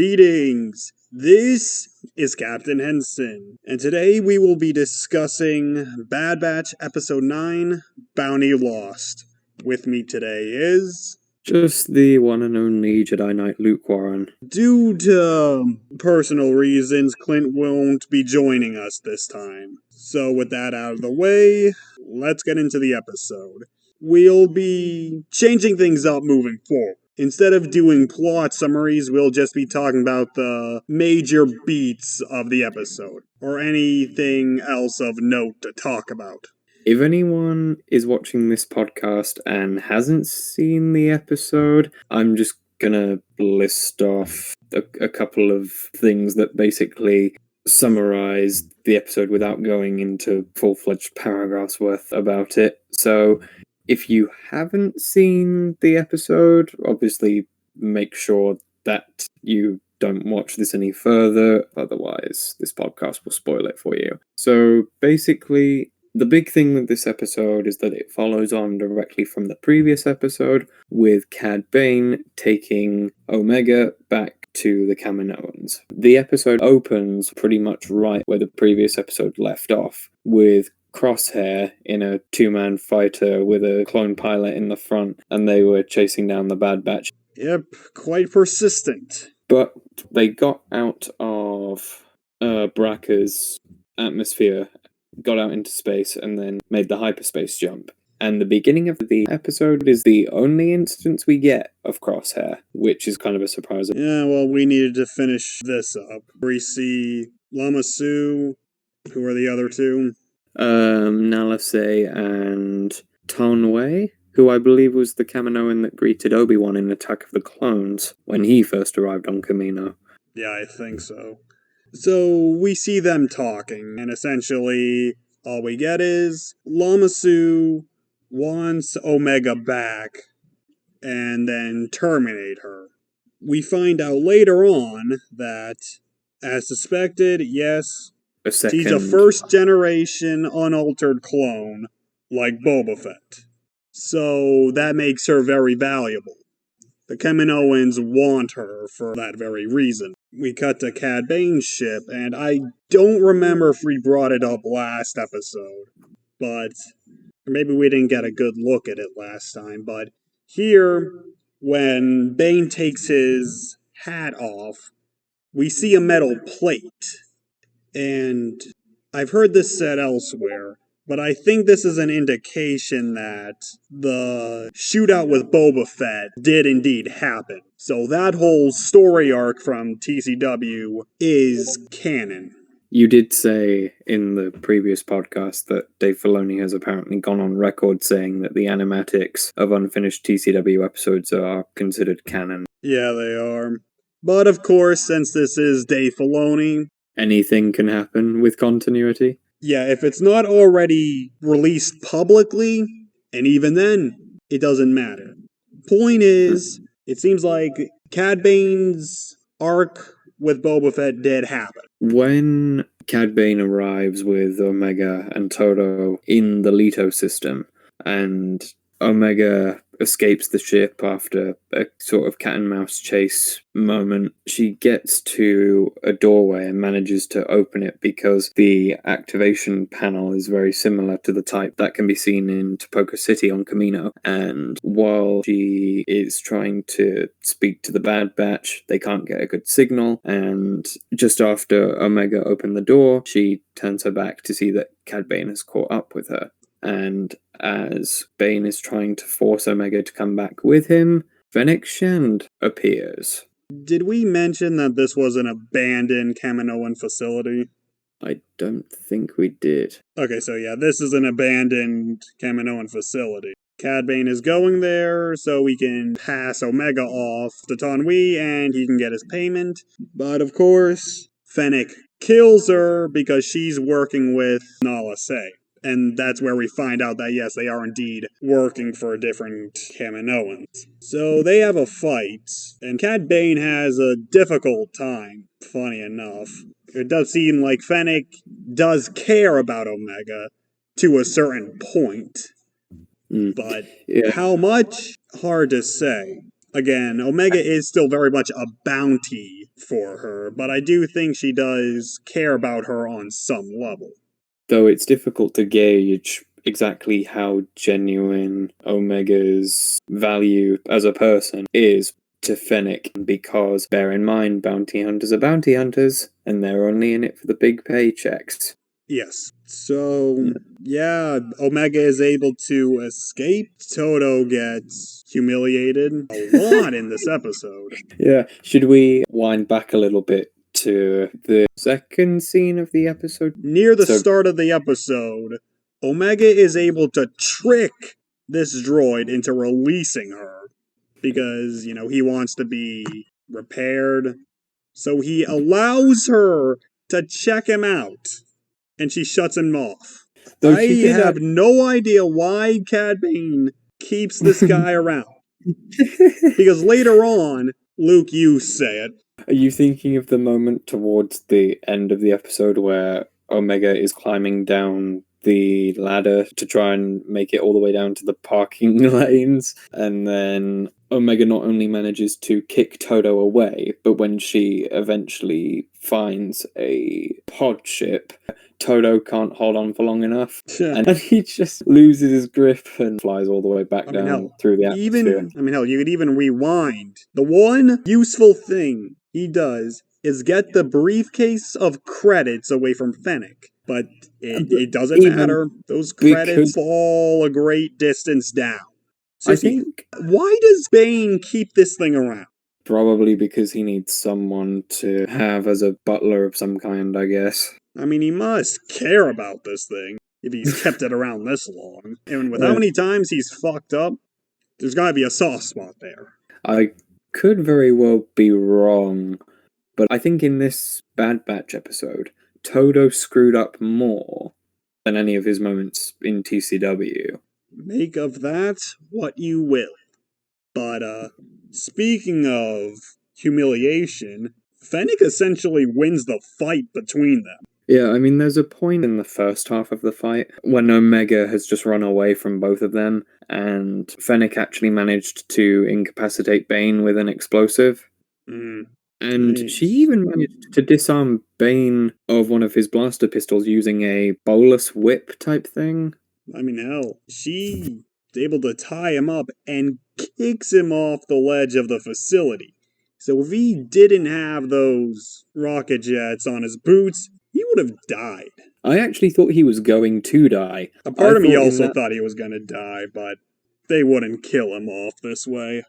Greetings! This is Captain Henson, and today we will be discussing Bad Batch Episode 9, Bounty Lost. With me today is... just the one and only Jedi Knight Luke Warren. Due to personal reasons, Clint won't be joining us this time. So with that out of the way, let's get into the episode. We'll be changing things up moving forward. Instead of doing plot summaries, we'll just be talking about the major beats of the episode, or anything else of note to talk about. If anyone is watching this podcast and hasn't seen the episode, I'm just gonna list off a couple of things that basically summarize the episode without going into full-fledged paragraphs worth about it. So, if you haven't seen the episode, obviously make sure that you don't watch this any further, otherwise this podcast will spoil it for you. So basically, the big thing with this episode is that it follows on directly from the previous episode, with Cad Bane taking Omega back to the Kaminoans. The episode opens pretty much right where the previous episode left off, with Crosshair in a two-man fighter with a clone pilot in the front, and they were chasing down the Bad Batch. Yep, quite persistent. But they got out of Bracca's atmosphere, got out into space, and then made the hyperspace jump. And the beginning of the episode is the only instance we get of Crosshair, which is kind of a surprise. Yeah, well, we needed to finish this up. We see Lama Su, who are the other two? Nalase and Tonway, who I believe was the Kaminoan that greeted Obi-Wan in Attack of the Clones when he first arrived on Kamino. Yeah, I think so. So we see them talking, and essentially all we get is Lama Su wants Omega back and then terminate her. We find out later on that, as suspected, yes, she's a first-generation, unaltered clone, like Boba Fett. So that makes her very valuable. The Kaminoans want her for that very reason. We cut to Cad Bane's ship, and I don't remember if we brought it up last episode, but maybe we didn't get a good look at it last time. But here, when Bane takes his hat off, we see a metal plate. And I've heard this said elsewhere, but I think this is an indication that the shootout with Boba Fett did indeed happen. So that whole story arc from TCW is canon. You did say in the previous podcast that Dave Filoni has apparently gone on record saying that the animatics of unfinished TCW episodes are considered canon. Yeah, they are. But of course, since this is Dave Filoni, anything can happen with continuity. Yeah, if it's not already released publicly, and even then, it doesn't matter. Point is, it seems like Cad Bane's arc with Boba Fett did happen. When Cad Bane arrives with Omega and Todo in the Leto system, and Omega escapes the ship after a sort of cat and mouse chase moment, she gets to a doorway and manages to open it because the activation panel is very similar to the type that can be seen in Topoka City on Kamino. And while she is trying to speak to the Bad Batch, they can't get a good signal, and just after Omega opened the door, she turns her back to see that Cad Bane has caught up with her. And as Bane is trying to force Omega to come back with him, Fennec Shand appears. Did we mention that this was an abandoned Kaminoan facility? I don't think we did. Okay, so yeah, this is an abandoned Kaminoan facility. Cad Bane is going there so we can pass Omega off to Tonwee and he can get his payment. But of course, Fennec kills her because she's working with Nala Se. And that's where we find out that, yes, they are indeed working for different Kaminoans. So they have a fight, and Cad Bane has a difficult time, funny enough. It does seem like Fennec does care about Omega to a certain point. But how much? Hard to say. Again, Omega is still very much a bounty for her, but I do think she does care about her on some level. Though it's difficult to gauge exactly how genuine Omega's value as a person is to Fennec, because bear in mind, bounty hunters are bounty hunters, and they're only in it for the big paychecks. Yes. So, yeah, Omega is able to escape. Toto gets humiliated a lot in this episode. Yeah, should we wind back a little bit to the second scene of the episode? Near the start of the episode, Omega is able to trick this droid into releasing her because, he wants to be repaired. So he allows her to check him out, and she shuts him off. Though I have no idea why Cad Bane keeps this guy around. Because later on, Luke, you say it. Are you thinking of the moment towards the end of the episode where Omega is climbing down the ladder to try and make it all the way down to the parking lanes, and then Omega not only manages to kick Toto away, but when she eventually finds a pod ship, Toto can't hold on for long enough, and he just loses his grip and flies all the way back down through the atmosphere. You could even rewind. The one useful thing he does is get the briefcase of credits away from Fennec. But it doesn't matter. Those credits fall a great distance down. So I think... Why does Bane keep this thing around? Probably because he needs someone to have as a butler of some kind, I guess. He must care about this thing if he's kept it around this long. And with how many times he's fucked up, there's gotta be a soft spot there. I could very well be wrong, but I think in this Bad Batch episode, Toto screwed up more than any of his moments in TCW. Make of that what you will. But, speaking of humiliation, Fennec essentially wins the fight between them. Yeah, there's a point in the first half of the fight when Omega has just run away from both of them, and Fennec actually managed to incapacitate Bane with an explosive. And she even managed to disarm Bane of one of his blaster pistols using a bolus whip type thing. Hell, she's able to tie him up and kicks him off the ledge of the facility. So if he didn't have those rocket jets on his boots, he would have died. I actually thought he was going to die. A part of me also thought he was going to die, but they wouldn't kill him off this way.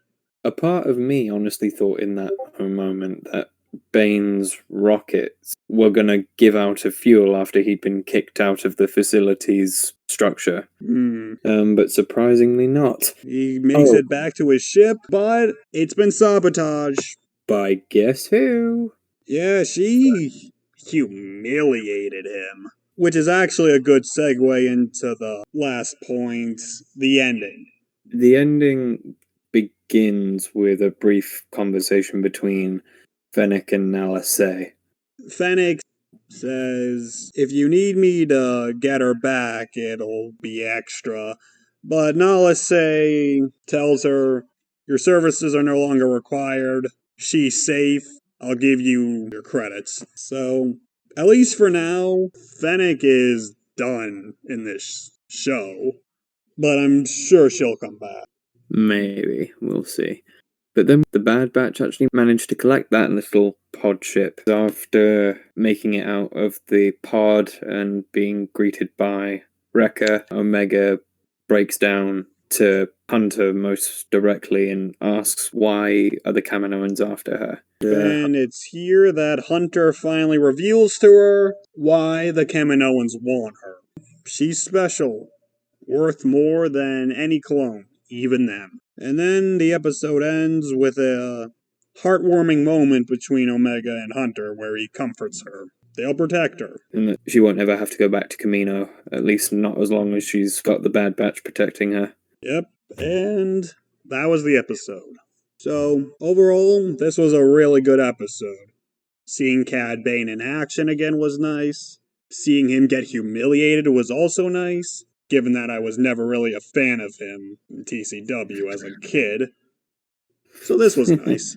A part of me honestly thought in that moment that Bane's rockets were going to give out of fuel after he'd been kicked out of the facility's structure. But surprisingly not. He makes it back to his ship, but it's been sabotaged. By guess who? Yeah, she humiliated him. Which is actually a good segue into the last point, the ending. The ending begins with a brief conversation between Fennec and Nalase. Fennec says, if you need me to get her back, it'll be extra. But Nalase tells her, your services are no longer required. She's safe. I'll give you your credits. So, at least for now, Fennec is done in this show. But I'm sure she'll come back. Maybe. We'll see. But then the Bad Batch actually managed to collect that little pod ship. After making it out of the pod and being greeted by Wrecker, Omega breaks down to Hunter most directly and asks why are the Kaminoans after her. And it's here that Hunter finally reveals to her why the Kaminoans want her. She's special, worth more than any clone, even them. And then the episode ends with a heartwarming moment between Omega and Hunter where he comforts her. They'll protect her. And that she won't ever have to go back to Kamino, at least not as long as she's got the Bad Batch protecting her. Yep, and that was the episode. So, overall, this was a really good episode. Seeing Cad Bane in action again was nice. Seeing him get humiliated was also nice, given that I was never really a fan of him in TCW as a kid. So this was nice.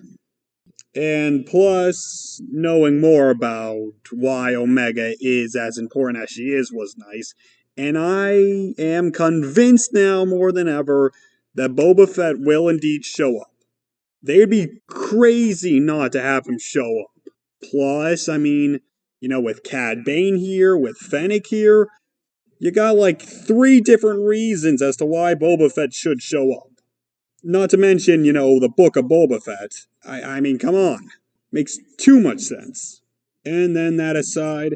And plus, knowing more about why Omega is as important as she is was nice. And I am convinced now more than ever that Boba Fett will indeed show up. They'd be crazy not to have him show up. Plus, I mean, with Cad Bane here, with Fennec here, you got like 3 different reasons as to why Boba Fett should show up. Not to mention, the book of Boba Fett. I mean, come on. Makes too much sense. And then that aside,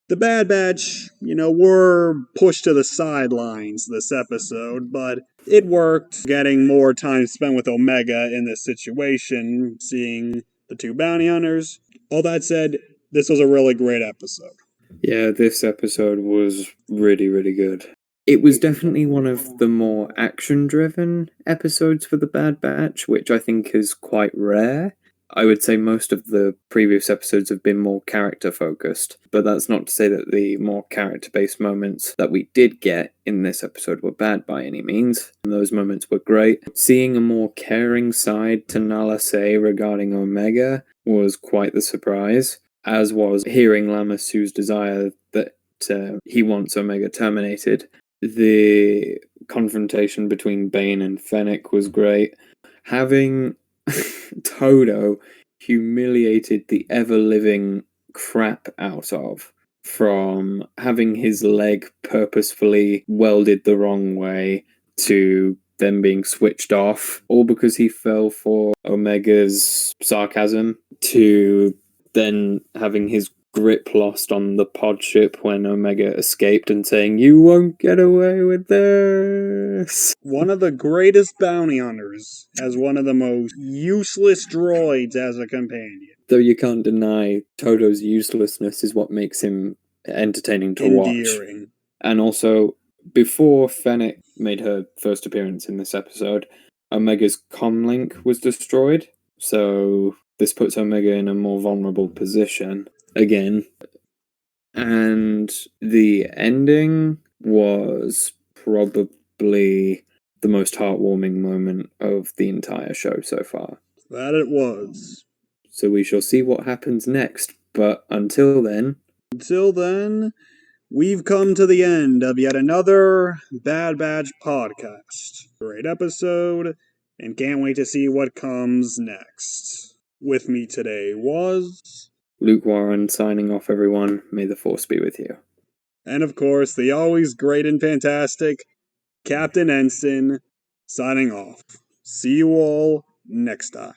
the Bad Batch, were pushed to the sidelines this episode, but it worked. Getting more time spent with Omega in this situation, seeing the 2 bounty hunters. All that said, this was a really great episode. Yeah, this episode was really, really good. It was definitely one of the more action-driven episodes for the Bad Batch, which I think is quite rare. I would say most of the previous episodes have been more character-focused, but that's not to say that the more character-based moments that we did get in this episode were bad by any means. Those moments were great. Seeing a more caring side to Nala Se regarding Omega was quite the surprise, as was hearing Lama Su's desire that he wants Omega terminated. The confrontation between Bane and Fennec was great. Having Todo humiliated the ever-living crap out of, from having his leg purposefully welded the wrong way to them being switched off, all because he fell for Omega's sarcasm, to then having his grip lost on the pod ship when Omega escaped and saying, "You won't get away with this." One of the greatest bounty hunters as one of the most useless droids as a companion. Though you can't deny Todo's uselessness is what makes him entertaining to Endearing. watch. And also, before Fennec made her first appearance in this episode, Omega's comlink was destroyed, so this puts Omega in a more vulnerable position again. And the ending was probably the most heartwarming moment of the entire show so far. That it was. So we shall see what happens next, but until then, we've come to the end of yet another Bad Batch podcast. Great episode, and can't wait to see what comes next. With me today was Luke Warren signing off, everyone. May the Force be with you. And of course, the always great and fantastic Captain Henson signing off. See you all next time.